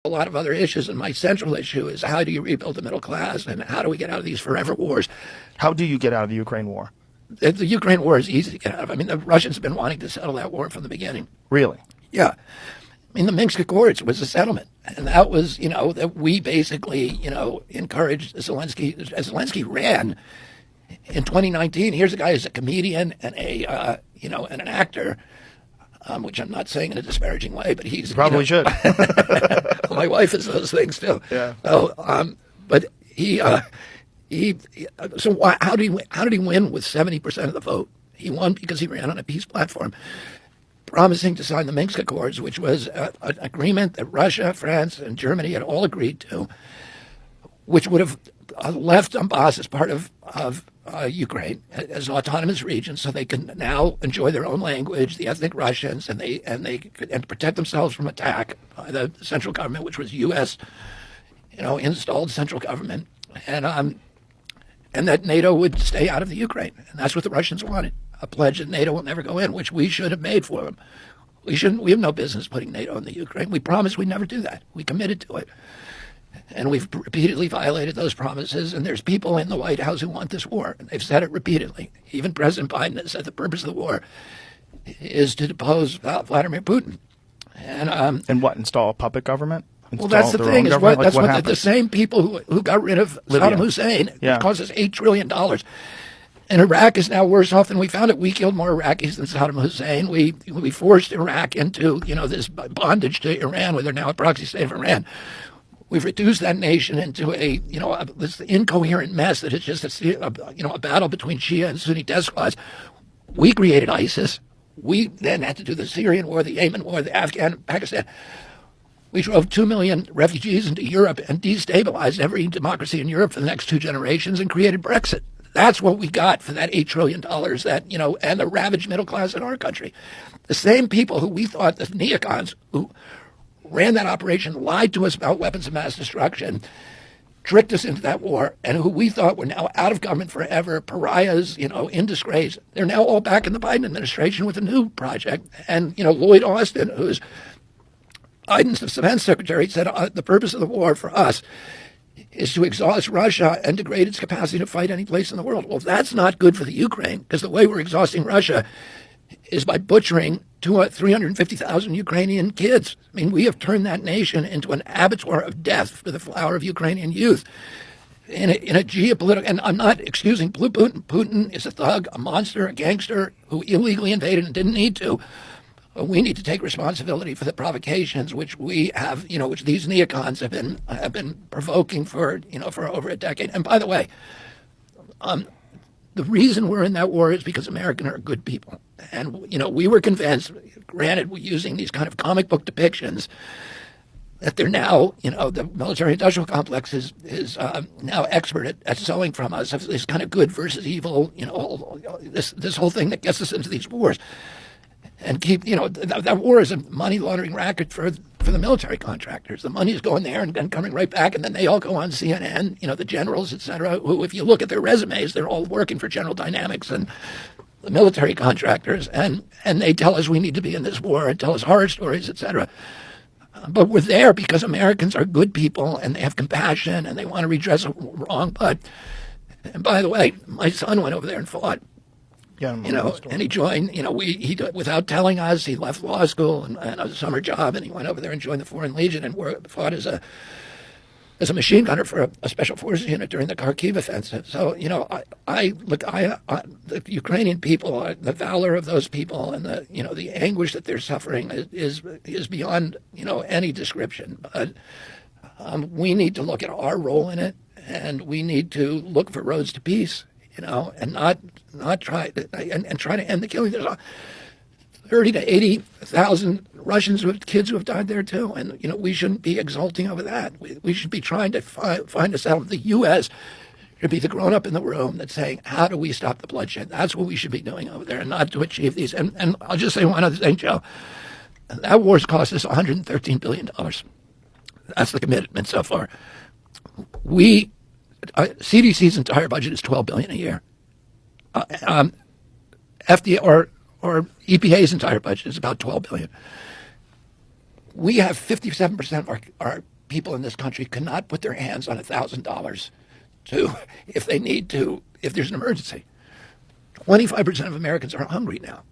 a lot of other issues, and my central issue is how do you rebuild the middle class, and how do we get out of these forever wars? How do you get out of the Ukraine war? The Ukraine war is easy to get out of. I mean, the Russians have been wanting to settle that war from the beginning. Really? Yeah. I mean, the Minsk Accords was a settlement, and that was, that we basically, encouraged Zelensky. As Zelensky ran in 2019, here's a guy who's a comedian and and an actor, which I'm not saying in a disparaging way, but he's probably should. My wife is those things too. Yeah. So, but so how did he win with 70% of the vote? He won because he ran on a peace platform, promising to sign the Minsk Accords, which was an agreement that Russia, France, and Germany had all agreed to, which would have left Donbass as part of Ukraine as an autonomous region, so they can now enjoy their own language, the ethnic Russians, and protect themselves from attack by the central government, which was U.S. Installed central government, and that NATO would stay out of the Ukraine, and that's what the Russians wanted. A pledge that NATO will never go in, which we should have made for them. We have no business putting NATO in the Ukraine. We promised we'd never do that. We committed to it. And we've repeatedly violated those promises, and there's people in the White House who want this war, and they've said it repeatedly. Even President Biden has said the purpose of the war is to depose Vladimir Putin. And what, install a puppet government? Well, that's the thing. The same people who got rid of Saddam Hussein cost us $8 trillion. And Iraq is now worse off than we found it. We killed more Iraqis than Saddam Hussein. We forced Iraq into this bondage to Iran, where they're now a proxy state of Iran. We've reduced that nation into this incoherent mess that is just a battle between Shia and Sunni despots. We created ISIS. We then had to do the Syrian war, the Yemen war, the Afghan, Pakistan. We drove 2 million refugees into Europe and destabilized every democracy in Europe for the next 2 generations and created Brexit. That's what we got for that $8 trillion and the ravaged middle class in our country. The same people who we thought, the neocons who ran that operation, lied to us about weapons of mass destruction, tricked us into that war, and who we thought were now out of government forever, pariahs, in disgrace. They're now all back in the Biden administration with a new project. And, Lloyd Austin, who's Biden's defense secretary, said the purpose of the war for us is to exhaust Russia and degrade its capacity to fight any place in the world. Well, that's not good for the Ukraine, because the way we're exhausting Russia is by butchering 350,000 Ukrainian kids. I mean, we have turned that nation into an abattoir of death for the flower of Ukrainian youth. In a geopolitical, and I'm not excusing Putin. Putin is a thug, a monster, a gangster who illegally invaded and didn't need to. We need to take responsibility for the provocations which we have, which these neocons have been provoking for over a decade. And by the way, the reason we're in that war is because Americans are good people. And, we were convinced, granted, using these kind of comic book depictions, that they're now, the military-industrial complex is now expert at selling from us this kind of good versus evil, this whole thing that gets us into these wars. And keep, that war is a money laundering racket for the military contractors. The money is going there and coming right back, and then they all go on CNN, the generals, et cetera, who, if you look at their resumes, they're all working for General Dynamics and the military contractors, and they tell us we need to be in this war and tell us horror stories, et cetera. But we're there because Americans are good people, and they have compassion, and they want to redress a wrong. And by the way, my son went over there and fought. Yeah, and he joined, he without telling us, he left law school and a summer job, and he went over there and joined the Foreign Legion and fought as a machine gunner for a special forces unit during the Kharkiv offensive. So, the Ukrainian people, the valor of those people, and the anguish that they're suffering is beyond any description. But we need to look at our role in it, and we need to look for roads to peace. And not try to end the killing. There's 30 to 80,000 Russians kids who have died there too, and we shouldn't be exulting over that. We should be trying to find a settlement. The U.S. should be the grown-up in the room that's saying, how do we stop the bloodshed? That's what we should be doing over there, and not to achieve these. And I'll just say one other thing, Joe. That war's cost us $113 billion. That's the commitment so far. CDC's entire budget is $12 billion a year. FDA or EPA's entire budget is about $12 billion. We have 57% of our people in this country cannot put their hands on $1,000 to, if they need to, if there's an emergency. 25% of Americans are hungry now.